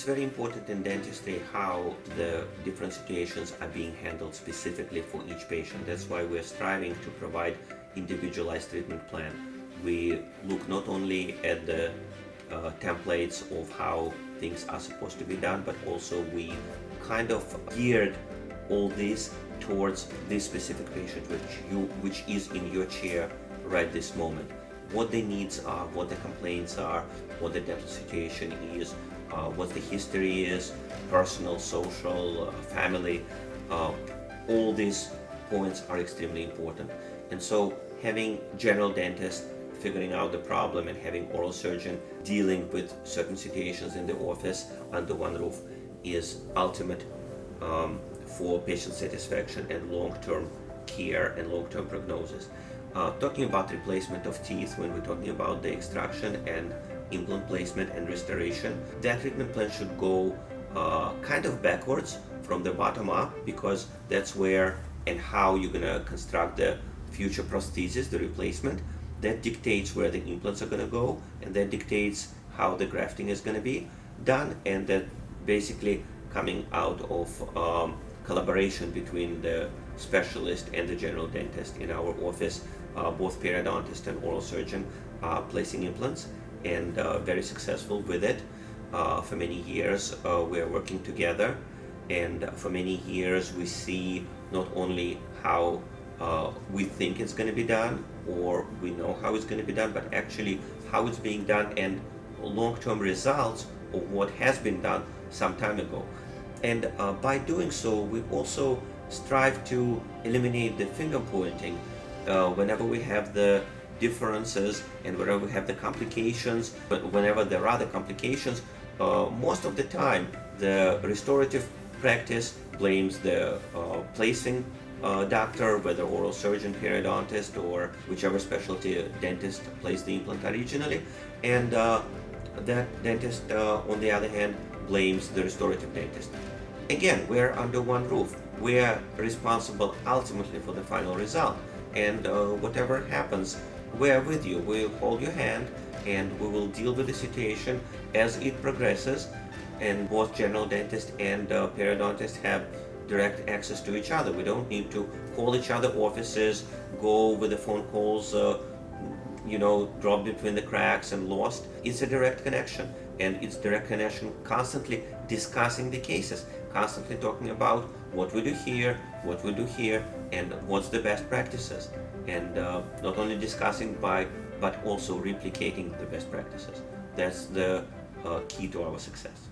very important in dentistry how the different situations are being handled specifically for each patient. That's why we're striving to provide individualized treatment plan. We look not only at the templates of how things are supposed to be done, but also we kind of geared all this towards this specific patient which is in your chair right this moment. What the needs are, what the complaints are, what the dental situation is, what the history is, personal, social, family, all these points are extremely important. And so having general dentist figuring out the problem and having oral surgeon dealing with certain situations in the office under one roof is ultimate for patient satisfaction and long-term care and long-term prognosis. Talking about replacement of teeth, when we're talking about the extraction and implant placement and restoration, that treatment plan should go kind of backwards from the bottom up, because that's where and how you're going to construct the future prosthesis, the replacement. That dictates where the implants are going to go, and that dictates how the grafting is going to be done, and that basically coming out of collaboration between the specialist and the general dentist. In our office, both periodontist and oral surgeon are placing implants and very successful with it. For many years we are working together, and for many years we see not only how we think it's going to be done or we know how it's going to be done, but actually how it's being done and long-term results of what has been done some time ago. And by doing so, we also strive to eliminate the finger pointing whenever we have the differences and whenever we have the complications. But whenever there are the complications, most of the time the restorative practice blames the placing doctor, whether oral surgeon, periodontist, or whichever specialty dentist placed the implant originally, and that dentist on the other hand blames the restorative dentist. Again, we're under one roof. We're responsible ultimately for the final result, and whatever happens, we're with you. We'll hold your hand and we will deal with the situation as it progresses, and both general dentist and periodontist have direct access to each other. We don't need to call each other offices, go with the phone calls dropped between the cracks and lost. It's a direct connection, and it's direct connection constantly discussing the cases, constantly talking about what we do here, and what's the best practices, and not only discussing but also replicating the best practices. That's the key to our success.